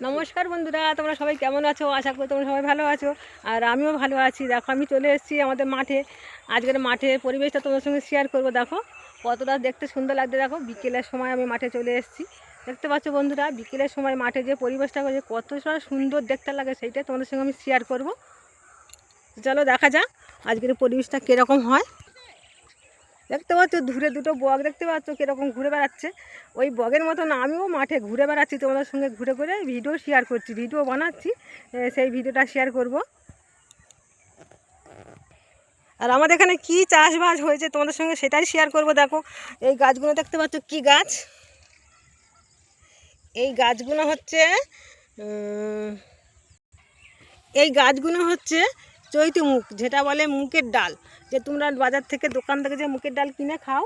নমস্কার বন্ধুরা, তোমরা সবাই কেমন আছো? আশা করি তোমরা সবাই ভালো আছো। আর আমিও ভালো আছি। দেখো, আমি চলে এসেছি আমাদের মাঠে। আজকের মাঠের পরিবেশটা তোমাদের সঙ্গে শেয়ার করব। দেখো কতটা দেখতে সুন্দর লাগছে। দেখো বিকেলের সময় আমি মাঠে চলে এসেছি। দেখতে পাচ্ছ বন্ধুরা, বিকেলের সময় মাঠে যে পরিবেশটা হয়েছে কতটা সুন্দর দেখতে লাগে, সেইটাই তোমাদের সঙ্গে আমি শেয়ার করব। চলো দেখা যাক আজকের পরিবেশটা কীরকম হয়। দেখতে পাচ্ছ দূরে দুটো বক, দেখতে পাচ্ছ কীরকম ঘুরে বেড়াচ্ছে। ওই বগের মতন আমিও মাঠে ঘুরে বেড়াচ্ছি, তোমাদের সঙ্গে ঘুরে ঘুরে ভিডিও শেয়ার করছি, ভিডিও বানাচ্ছি। সেই ভিডিওটা শেয়ার করব। আর আমাদের এখানে কী চাষবাস হয়েছে তোমাদের সঙ্গে সেটাই শেয়ার করব। দেখো এই গাছগুলো দেখতে পাচ্ছ, কী গাছ? এই গাছগুলো হচ্ছে এই গাছগুলো হচ্ছে চৈতি মুখ, যেটা বলে মুগের ডাল। যে তোমরা বাজার থেকে, দোকান থেকে যে মুগের ডাল কিনে খাও,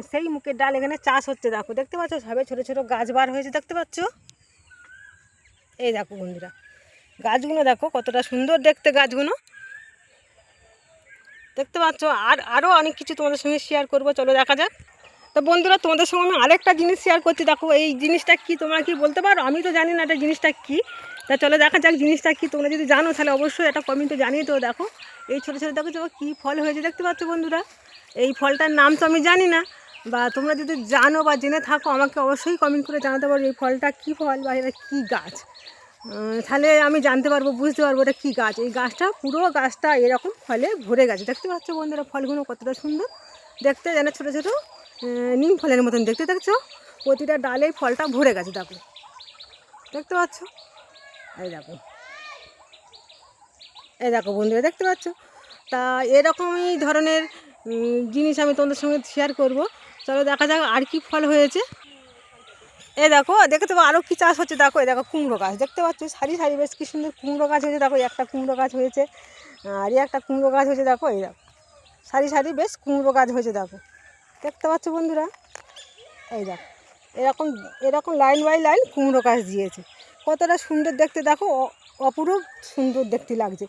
সেই মুগের ডাল এখানে চাষ হচ্ছে। দেখো দেখতে পাচ্ছ সবে ছোটো ছোটো গাছ বার হয়েছে, দেখতে পাচ্ছ? এই দেখো বন্ধুরা, গাছগুলো দেখো কতটা সুন্দর দেখতে গাছগুলো, দেখতে পাচ্ছ। আরও অনেক কিছু তোমাদের সঙ্গে শেয়ার করব, চলো দেখা যাক। তো বন্ধুরা, তোমাদের সঙ্গে আমি আরেকটা জিনিস শেয়ার করছি। দেখো এই জিনিসটা কি, তোমরা কি বলতে পারো? আমি তো জানি না এটা জিনিসটা কী। তা চলো দেখা যাক জিনিসটা কি। তোমরা যদি জানো তাহলে অবশ্যই একটা কমেন্টে জানিয়ে তো। দেখো এই ছোটো ছোটো, দেখো কী ফল হয়েছে, দেখতে পাচ্ছ বন্ধুরা? এই ফলটার নাম তো আমি জানি না, বা তোমরা যদি জানো বা জেনে থাকো আমাকে অবশ্যই কমেন্ট করে জানাতে পারো এই ফলটা কী ফল বা এটা কী গাছ। তাহলে আমি জানতে পারবো, বুঝতে পারবো এটা কী গাছ। এই গাছটা, পুরো গাছটা এরকম ফলে ভরে গেছে, দেখতে পাচ্ছ বন্ধুরা? ফলগুলো কতটা সুন্দর দেখতে, যেন ছোটো ছোটো নিম ফলের মতন দেখতে। দেখছো প্রতিটা ডালে ফলটা ভরে গেছে, দেখো দেখতে পাচ্ছ? এই দেখো, এই দেখো বন্ধুরা, দেখতে পাচ্ছ? তা এরকমই ধরনের জিনিস আমি তোমাদের সঙ্গে শেয়ার করব। চলো দেখা যাক আর কি ফল হয়েছে। এই দেখো, দেখতে পাবো আরও কী চাষ হচ্ছে। দেখো এই দেখো কুমড়ো গাছ, দেখতে পাচ্ছ? সারি সারি বেশ কী সুন্দর কুমড়ো গাছ হয়েছে। দেখো একটা কুমড়ো গাছ হয়েছে, আর একটা কুমড়ো গাছ হয়েছে। দেখো এই দেখো সারি সারি বেশ কুমড়ো গাছ হয়েছে, দেখো দেখতে পাচ্ছ বন্ধুরা? এই দেখো এরকম এরকম লাইন বাই লাইন কুমড়ো গাছ দিয়েছে, কতটা সুন্দর দেখতে। দেখো অপরূপ সুন্দর দেখতে লাগছে।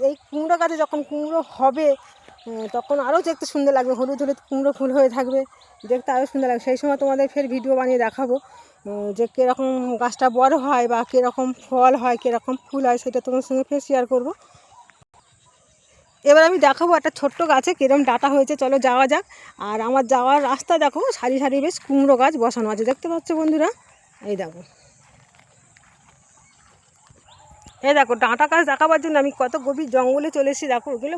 এই কুমড়ো গাছে যখন কুমড়ো হবে তখন আরও দেখতে সুন্দর লাগবে, হলুদ হলুদ কুমড়ো ফুল হয়ে থাকবে, দেখতে আরও সুন্দর লাগবে। সেই সময় তোমাদের ফের ভিডিও বানিয়ে দেখাবো যে কীরকম গাছটা বড় হয় বা কীরকম ফল হয়, কীরকম ফুল হয়, সেটা তোমার সঙ্গে ফের শেয়ার করব। এবার আমি দেখাবো একটা ছোট্ট গাছে কীরকম ডাঁটা হয়েছে। চলো যাওয়া যাক। আর আমার যাওয়ার রাস্তা দেখো সারি সারি বেশ কুমড়ো গাছ বসানো আছে, দেখতে পাচ্ছ বন্ধুরা? এই দেখো, এই দেখো ডাঁটা গাছ দেখাবার জন্য আমি কত গভীর জঙ্গলে চলে এসেছি। দেখো ওগুলো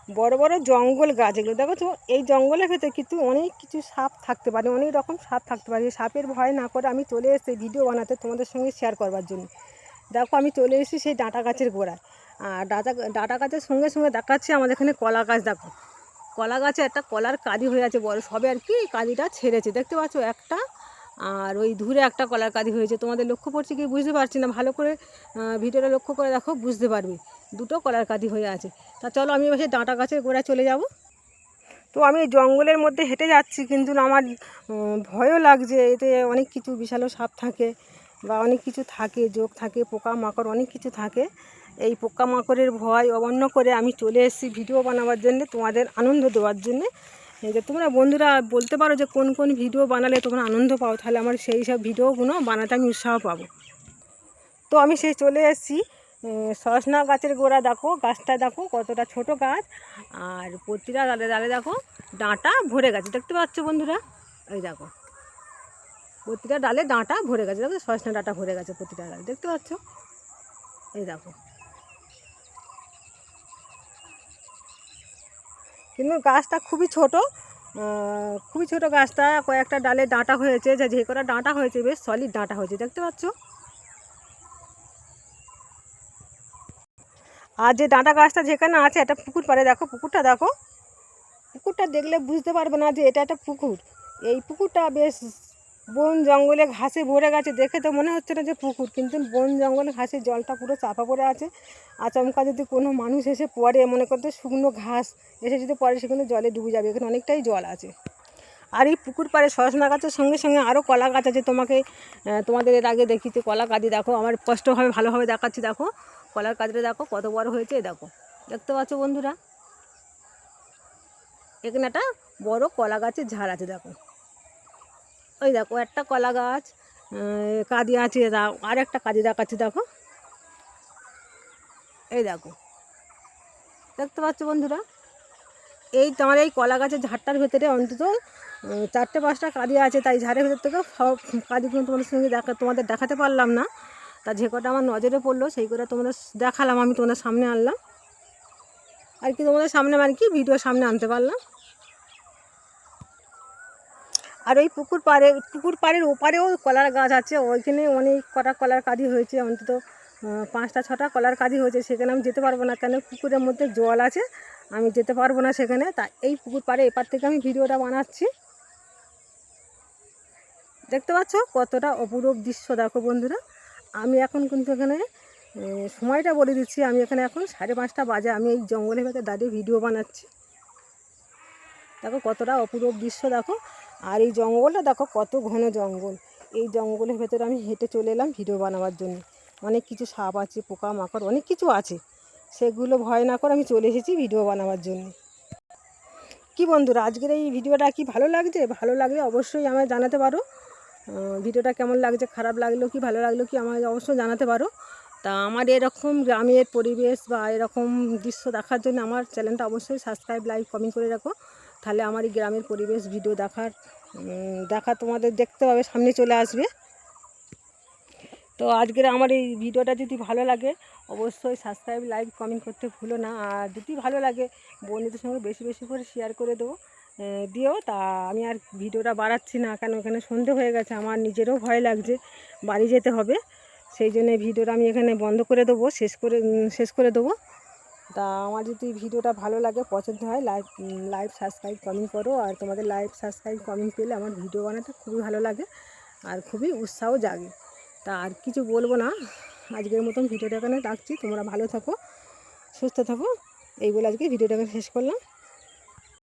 বড় বড় জঙ্গল গাছ, এগুলো দেখো তো। এই জঙ্গলের ভেতরে কিন্তু অনেক কিছু সাপ থাকতে পারে, অনেক রকম সাপ থাকতে পারে। সাপের ভয় না করে আমি চলে এসেছি ভিডিও বানাতে, তোমাদের সঙ্গে শেয়ার করবার জন্য। দেখো আমি চলে এসেছি সেই ডাঁটা গাছের গোড়ায়। আর ডাঁটা গাছের সঙ্গে সঙ্গে দেখাচ্ছি আমাদের এখানে কলা গাছ। দেখো কলা গাছে একটা কলার কাঁদি হয়ে আছে বড়, সবে আর কি কাঁদিটা ছেড়েছে, দেখতে পাচ্ছ একটা। আর ওই দূরে একটা কলার কাঁদি হয়েছে, তোমাদের লক্ষ্য পড়ছে কি বুঝতে পারছি না, ভালো করে ভিডিওটা লক্ষ্য করে দেখো, বুঝতে পারবে। দুটো কলার কাঁদি হয়ে আছে। তা চলো আমি এবার সেই ডাঁটা গাছের গোড়ায় চলে যাব। তো আমি জঙ্গলের মধ্যে হেঁটে যাচ্ছি, কিন্তু আমার ভয়ও লাগছে। এতে অনেক কিছু বিশাল সাপ থাকে বা অনেক কিছু থাকে, জোক থাকে, পোকামাকড় অনেক কিছু থাকে। এই পোকামাকড়ের ভয় অবন্য করে আমি চলে এসেছি ভিডিও বানাবার জন্যে, তোমাদের আনন্দ দেওয়ার জন্যে। যে তোমরা বন্ধুরা বলতে পারো যে কোন কোন ভিডিও বানালে তোমরা আনন্দ পাও, তাহলে আমার সেই সব ভিডিওগুলো বানাতে আমি উৎসাহ পাবো। তো আমি সেই চলে এসেছি সজনা গাছের গোড়া। দেখো গাছটা, দেখো কতটা ছোট গাছ, আর প্রতিটা ডালে ডালে দেখো ডাঁটা ভরে গেছে, দেখতে পাচ্ছ বন্ধুরা? এই দেখো প্রতিটা ডালে ডাঁটা ভরে গেছে, দেখো সজনা ডাঁটা ভরে গেছে প্রতিটা ডালে, দেখতে পাচ্ছ? এই দেখো, কিন্তু গাছটা খুবই ছোট, খুবই ছোট গাছটা। কয়েকটা ডালে ডাঁটা হয়েছে, যে কটা ডাঁটা হয়েছে বেশ সলিড ডাঁটা হয়েছে, দেখতে পাচ্ছ? আর যে ডাঁটা গাছটা যেখানে আছে একটা পুকুর পাড়ে, দেখো পুকুরটা, দেখো পুকুরটা দেখলে বুঝতে পারবে না যে এটা একটা পুকুর। এই পুকুরটা বেশ বন জঙ্গলে ঘাসে ভরে গেছে, দেখে তো মনে হচ্ছে না যে পুকুর, কিন্তু বন জঙ্গলে ঘাসে জলটা পুরো চাপা পড়ে আছে। আচমকা যদি কোনো মানুষ এসে পড়ে, মনে করতে শুকনো ঘাস এসে যদি পড়ে, সেখানে জলে ডুবে যাবে, এখানে অনেকটাই জল আছে। আর এই পুকুর পাড়ে সজনা গাছের সঙ্গে সঙ্গে আরও কলা গাছ আছে। তোমাদের এর আগে দেখিতে কলা কাঁদি, দেখো আমার স্পষ্টভাবে ভালোভাবে দেখাচ্ছি। দেখো কলার কাঁদিটা দেখো কত বড় হয়েছে, দেখো দেখতে পাচ্ছ বন্ধুরা? এখানে একটা বড় কলা গাছের ঝাড় আছে, দেখো ওই দেখো একটা কলা গাছ, কাঁদি আছে, আর একটা কাঁদি দেখাচ্ছি, দেখো এই দেখো, দেখতে পাচ্ছ বন্ধুরা? এই তোমার এই কলা গাছের ঝাড়টার ভেতরে অন্তত 4-5টা কাঁদি আছে, তাই ঝাড়ের ভেতর থেকে সব কাঁদিগুলো তোমাদের সঙ্গে তোমাদের দেখাতে পারলাম না। তা যে কটা আমার নজরে পড়লো সেই কটা তোমাদের দেখালাম, আমি তোমাদের সামনে আনলাম আর কি, তোমাদের সামনে আর কি ভিডিওর সামনে আনতে পারলাম। আর ওই পুকুর পাড়ের ওপারেও কলার গাছ আছে, ওইখানে অনেক কটা কলার কাঁদি হয়েছে, অন্তত 5টা-6টা কলার কাঁদি হয়েছে। সেখানে আমি যেতে পারবো না, কেন পুকুরের মধ্যে জল আছে, আমি যেতে পারবো না সেখানে। তা এই পুকুর পাড়ে এপার থেকে আমি ভিডিওটা বানাচ্ছি। দেখতে পাচ্ছ কতটা অপূরূপ দৃশ্য, দেখো বন্ধুরা। আমি এখন কিন্তু এখানে সময়টা বলে দিচ্ছি, আমি এখানে এখন 5:30টা বাজে, আমি এই জঙ্গলের ভেতরে দাঁড়িয়ে ভিডিও বানাচ্ছি। দেখো কতটা অপূরূপ দৃশ্য, দেখো। আর এই জঙ্গলটা দেখো কত ঘন জঙ্গল। এই জঙ্গলের ভেতরে আমি হেঁটে চলে এলাম ভিডিও বানাবার জন্য। অনেক কিছু সাপ আছে, পোকামাকড় অনেক কিছু আছে, সেগুলো ভয় না করে আমি চলে এসেছি ভিডিও বানাবার জন্য। কি বন্ধুরা, আজকের এই ভিডিওটা কি ভালো লাগছে? ভালো লাগলে অবশ্যই আমায় জানাতে পারো। ভিডিওটা কেমন লাগছে, খারাপ লাগলো কি ভালো লাগলো কি আমায় অবশ্যই জানাতে পারো। তা আমার এরকম গ্রামের পরিবেশ বা এরকম দৃশ্য দেখার জন্য আমার চ্যানেলটা অবশ্যই সাবস্ক্রাইব, লাইক, কমেন্ট করে রাখো। তাহলে আমার এই গ্রামের পরিবেশ ভিডিও দেখা তোমাদের দেখতে পাবে, সামনে চলে আসবে। তো আজকের আমার এই ভিডিওটা যদি ভালো লাগে অবশ্যই সাবস্ক্রাইব, লাইক, কমেন্ট করতে ভুলো না। আর যদি ভালো লাগে বন্ধুদের সঙ্গে বেশি বেশি করে শেয়ার করে দিও। তা আমি আর ভিডিওটা বাড়াচ্ছি না, কেন এখানে সন্ধে হয়ে গেছে, আমার নিজেরও ভয় লাগছে, বাড়ি যেতে হবে। সেই জন্য ভিডিওটা আমি এখানে বন্ধ করে দেবো, শেষ করে দেবো। তা আমার যদি ভিডিওটা ভালো লাগে, পছন্দ হয়, লাইক সাবস্ক্রাইব কমেন্ট করো। আর তোমাদের লাইক সাবস্ক্রাইব কমেন্ট পেলে আমার ভিডিও বানাতে খুবই ভালো লাগে আর খুবই উৎসাহ জাগে। তা আর কিছু বলবো না, আজকের মতন ভিডিওটা এখানে রাখছি। তোমরা ভালো থাকো, সুস্থ থাকো, এই বলে আজকে ভিডিওটা শেষ করলাম।